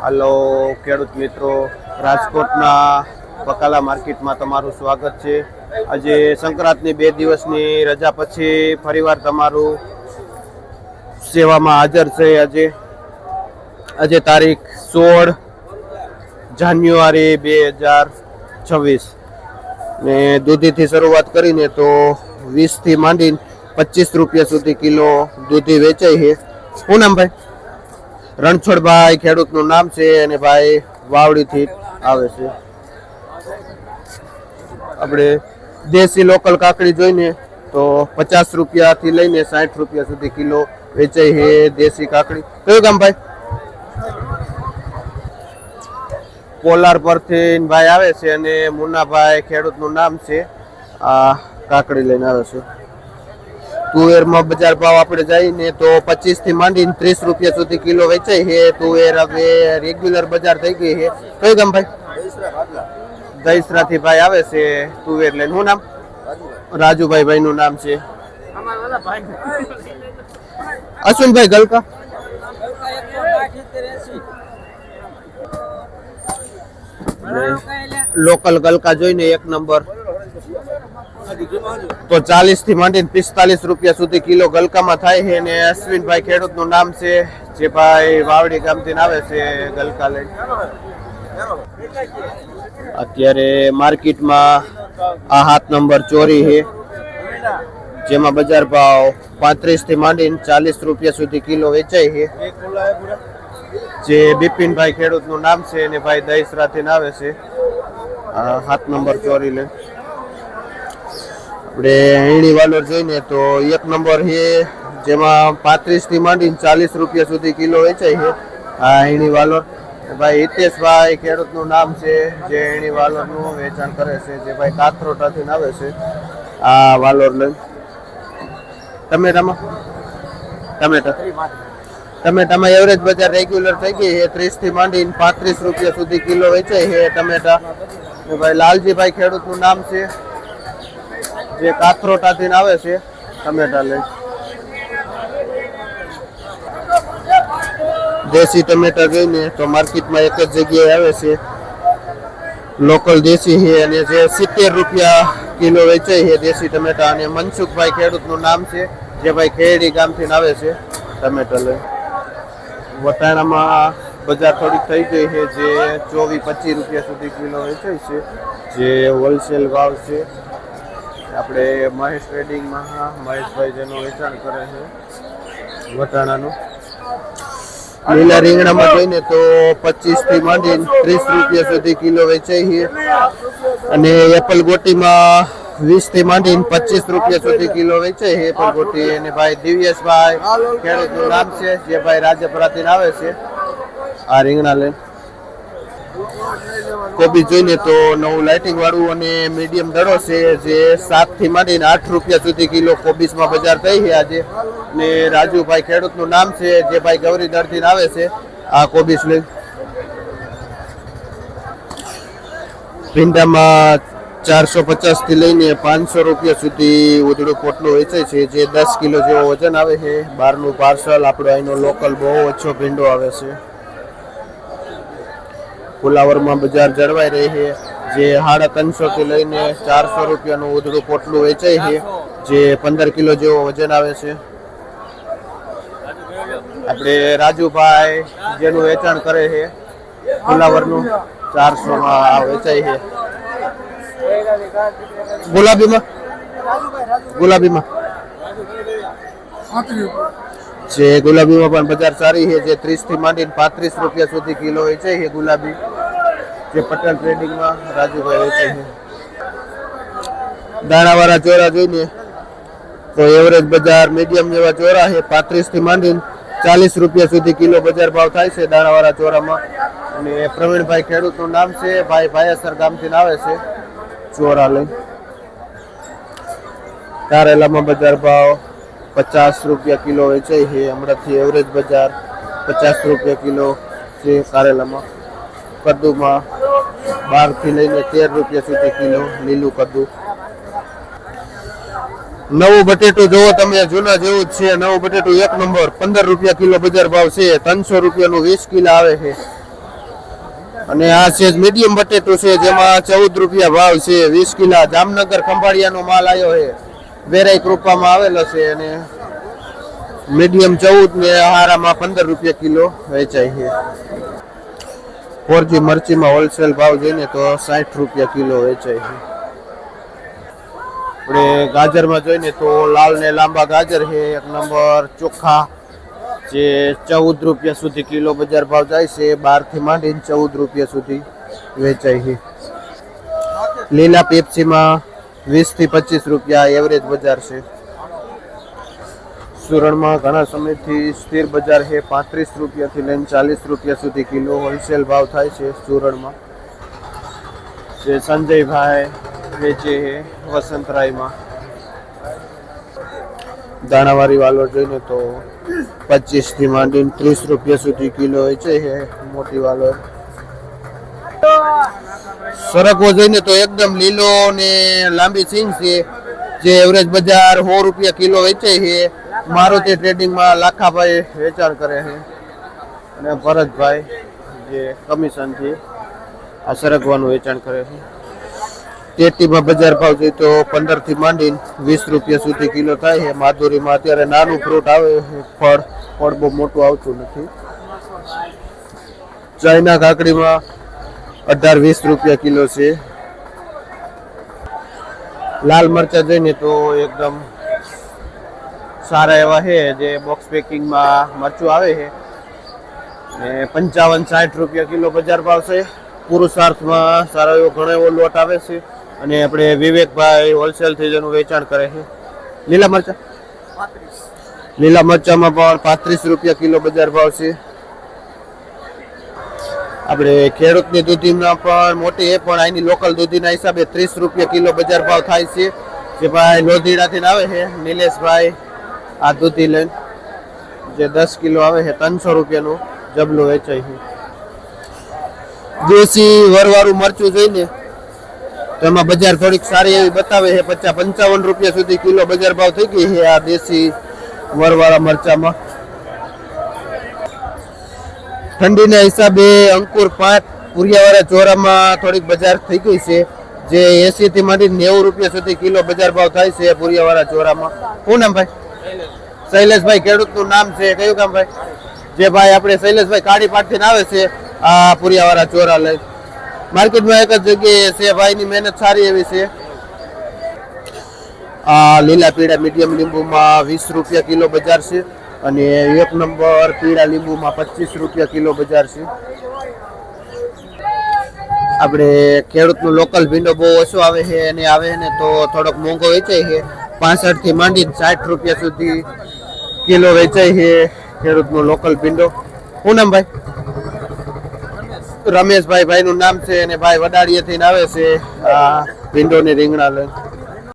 હાલો ખેડૂત મિત્રો, રાજકોટના બકાલા માર્કેટમાં તમારું સ્વાગત છે। આજે સંક્રાંતની 2 દિવસની રજા પછી ફરીવાર તમારું સેવામાં હાજર છે। આજે તારીખ 16 જાન્યુઆરી 2026 ને દૂધીથી શરૂઆત કરીને તો 20 થી માંડીને 25 રૂપિયા સુધી કિલો દૂધી વેચાય છે। શું નામ ભાઈ? રણછોડભાઈ ખેડૂતનું નામ છે અને ભાઈ વાવડીથી આવે છે। આપણે દેશી લોકલ કાકડી જોઈને તો 50 રૂપિયાથી લઈને 60 રૂપિયા સુધી કિલો વેચાય છે દેશી કાકડી। કયું ગામ ભાઈ? પોલાર પરથી ભાઈ આવે છે અને મુન્નાભાઈ ખેડૂતનું નામ છે। આ કાકડી લઈને આવે છે। તુવેરમાં બજાર ભાવ આપણે જઈને તો 25 થી માંડીને 30 રૂપિયા સુધી કિલો વેચાય છે। તુવેર હવે રેગ્યુલર બજાર થઈ ગઈ છે। કયું ગામ ભાઈ? દહીસરાથી ભાઈ આવે છે તુવેર લઈને। શું નામ? રાજુભાઈ ભાઈ નું નામ છે। અશ્વિનભાઈ ગલકા લોકલ ગલકા જોઈને 1 નંબર તો 40 થી માંડીને 45 રૂપિયા સુધી કિલો ગલકામાં થાય છે અને અશ્વિનભાઈ ખેડૂતનું નામ છે જે ભાઈ વાવડી ગામથી આવે છે ગલકા લઈને। અત્યારે માર્કેટમાં આ 7 નંબર ચોરી છે જેમાં બજાર ભાવ 35 થી માંડીને 40 રૂપિયા સુધી કિલો વેચાય છે। જે બિપિનભાઈ ખેડૂતનું નામ છે અને ભાઈ દહીસરાથી આવે છે। આ 7 નંબર ચોરી લે આપણે હીણી વાલોર જોઈને તો 1 નંબર છે જેમાં 35 થી માંડીને 40 રૂપિયા સુધી કિલો વેચાય છે। આ હીણી વાલોર ભાઈ હિતેશભાઈ ખેડૂતનું નામ છે જે હીણી વાલોરનું વેચાણ કરે છે, જે ભાઈ કાથરોટાથી આવે છે। આ વાલોર લઈને ટમેટામાં એવરેજ બજાર રેગ્યુલર થઈ ગઈ છે। 30 થી માંડીને 35 રૂપિયા સુધી કિલો વેચાય છે ટમેટા। ભાઈ લાલજીભાઈ ખેડૂતનું નામ છે જે કાથરોટાથી આવે છે ટમેટા લઈ। દેશી ટમેટા જોઈને તો માર્કેટમાં એક જ જગ્યાએ આવે છે લોકલ દેશી છે અને જે 70 રૂપિયા કિલો વેચાય છે દેશી ટમેટા। અને મનસુખભાઈ ખેડૂતનું નામ છે જે ભાઈ ખેડી ગામથી આવે છે ટમેટા લઈ। વટાણામાં બજાર થોડીક થઈ ગઈ છે જે 24-25 રૂપિયા સુધી કિલો વેચાય છે જે હોલસેલ ભાવ છે। આપણે મહેશ ટ્રેડિંગમાં મહેશભાઈ જેનું વેચાણ કરે છે વટાણાનું। લીલા રીંગણામાં જોઈને તો 25 થી માંડીને 30 રૂપિયા સુધી કિલો વેચાય છે અને એપલ ગોટીમાં 20 થી માંડીને 25 રૂપિયા સુધી કિલો વેચાય છે એપલ ગોટી। અને ભાઈ દિવ્યેશભાઈ ખેડૂતનું નામ છે જે ભાઈ રાજપરાથી આવે છે આ રીંગણા લઈને। કોબી જોઈને તો નવું લાઇટિંગ વાળું અને મીડિયમ દડો છે જે 7 થી માંડીને 8 રૂપિયા સુધી કિલો કોબીસમાં બજાર થઈ છે આજે। ને રાજુભાઈ ખેડૂતનું નામ છે જે ભાઈ ગૌરીદળથી આવે છે આ કોબીસ લઈ। ભીંડામાં 450 થી લઈને 500 રૂપિયા સુધી ઉધડું પોટલું વેચાય છે જે 10 કિલો જેવો વજન આવે છે। બહારનું પાર્સલ આપણો અહીંનો લોકલ બહુ ઓછો ભીંડો આવે છે। ફુલાવરમાં બજાર જળવાઈ રહી છે જે 350 થી લઈને 400 રૂપિયાનું ઉધડું પોટલું વેચાય છે જે 15 કિલો જેવો વજન આવે છે। આપણે રાજુભાઈ જેનું વેચાણ કરે છે ફુલાવરનું 400 માં વેચાય છે। ગુલાબીમાં જે ગુલાબીમાં પણ બજાર સારી છે જે 30 થી માંડીને 35 રૂપિયા સુધી કિલો વેચાય છે ગુલાબી જે પટેલ ટ્રેડિંગમાં રાજુભાઈ વેચાય છે। દાણાવાળા ચોરા જોઈને તો એવરેજ બજાર મીડિયમ જેવા ચોરા છે 35 થી માંડીને 40 રૂપિયા સુધી કિલો બજાર ભાવ થાય છે દાણાવાળા ચોરામાં। અને પ્રવીણભાઈ ખેડૂતનું નામ છે ભાઈ ભાયાસર ગામથી આવે છે ચોરા લઈ। કારેલામાં બજાર ભાવ 50 રૂપિયા કિલો વેચાય છે હમણાંથી એવરેજ બજાર 50 રૂપિયા કિલો છે કારેલામાં। કદ્દુમાં 12 થી લઈને 13 રૂપિયા સુધી કિલો લીલું કદ્દુ। નવું બટેટું જોવો તમે, જૂના જેવું જ છે। નવું બટેટું 1 નંબર 15 રૂપિયા કિલો બજાર ભાવ છે। 300 રૂપિયાનું 20 કિલો આવે છે। અને આ છે મીડિયમ બટેટું છે જેમાં 14 રૂપિયા ભાવ છે 20 કિલા જામનગર ખંભાળિયાનો માલ આવ્યો છે વેરાઈ કૃપામાં આવેલો છે અને મીડિયમ 14 ને હારામાં 15 રૂપિયા કિલો વેચાય છે ફોરજી મરચીમાં હોલસેલ ભાવ જોઈને તો 60 રૂપિયા કિલો વેચાય છે આપણે ગાજરમાં જોઈને તો લાલ ને લાંબા ગાજર છે એક નંબર ચોખ્ખા જે 14 રૂપિયા સુધી કિલો બજાર ભાવ જાય છે 12 થી માંડીને 14 રૂપિયા સુધી વેચાય છે લીલા પેપ્સીમાં 20 થી 25 રૂપિયા એવરેજ બજાર છે સુરણમાં ઘણા સમયથી સ્થિર બજાર છે 35 રૂપિયાથી લઈને 40 રૂપિયા સુધી કિલો હોલસેલ ભાવ થાય છે સુરણમાં જે સંજયભાઈ વેચે છે વસંતરાયમાં દાણાવાળી વાલોર જોઈને તો 25 થી માંડીને 30 રૂપિયા સુધી કિલો વેચે છે મોટી વાલોર સરગવો જોઈને તો એકદમ લીલો ને લાંબી સિંગ છે જે એવરેજ બજાર 100 રૂપિયા કિલો વેચે છે મારુતિ ટ્રેડિંગમાં લાખાભાઈ વેચાણ કરે છે અને ભરતભાઈ જે કમિશનથી આ સરગવાનું વેચાણ કરે છે તેટીમાં બજાર ભાવ જોઈએ તો 15 થી માંડીને 20 રૂપિયા સુધી કિલો થાય છે માધુરીમાં અત્યારે નાનું ફ્રૂટ આવે ફળ બહુ મોટું આવતું નથી ચાઇના કાકડીમાં 18-20 રૂપિયા કિલો છે લાલ મરચા જોઈને તો એકદમ સારા એવા છે જે બોક્સ પેકિંગમાં મરચું આવે છે ને 55-60 રૂપિયા કિલો બજાર ભાવ છે પુરુષાર્થમાં સારો એવો ઘણો એવો લોટ આવે છે અને આપણે વિવેકભાઈ હોલસેલ થી જેનું વેચાણ કરે છે લીલા મરચામાં પણ 35 રૂપિયા કિલો બજાર ભાવ છે આપણે ખેડૂતની દૂધીમાં પણ મોટી છે પણ અહીંની લોકલ દૂધીના હિસાબે 30 રૂપિયા કિલો બજાર ભાવ થાય છે જે ભાઈ લોધીડાથી આવે છે નિલેશભાઈ આ દૂધી લઈને જે 10 કિલો આવે છે 300 રૂપિયાનું જબલું વેચાય છે દેશી વરવાળું મરચું જોઈને તો એમાં બજાર થોડીક સારી એવી બતાવે છે 55 રૂપિયા સુધી કિલો બજાર ભાવ થઈ ગઈ છે આ દેશી વરવાળા મરચામાં ઠંડીના હિસાબે અંકુર 5 પુરિયાવાળા ચોરામાં થોડીક બજાર થઈ ગઈ છે જે 80 થી માંડી 90 રૂપિયા સુધી કિલો બજાર ભાવ થાય છે પુરિયાવાળા ચોરામાં શું નામ ભાઈ શૈલેષભાઈ ખેડૂતનું નામ છે કયું કામ ભાઈ જે ભાઈ આપણે શૈલેષભાઈ કાળી પાટથી આવે છે આ પુરિયાવાળા ચોરા લઈ માર્કેટમાં એક જ જગ્યાએ છે ભાઈની મહેનત સારી એવી છે આ લીલા પીળા મીડિયમ લીંબુમાં 20 રૂપિયા કિલો બજાર છે અને એક નંબર પીળા લીંબુમાં 25 રૂપિયા કિલો બજાર છે આપણે ખેડૂતનું લોકલ ભીંડો બહુ ઓછો આવે છે અને આવે ને તો થોડોક મોંઘો વેચાય છે 65 થી માંડી 60 રૂપિયા સુધી કિલો વેચાય છે ખેડૂતનું લોકલ ભીંડો શું નામ ભાઈ રમેશભાઈ ભાઈનું નામ છે અને ભાઈ વડાળીએથી આવે છે આ ભીંડો ને રીંગણા લઈને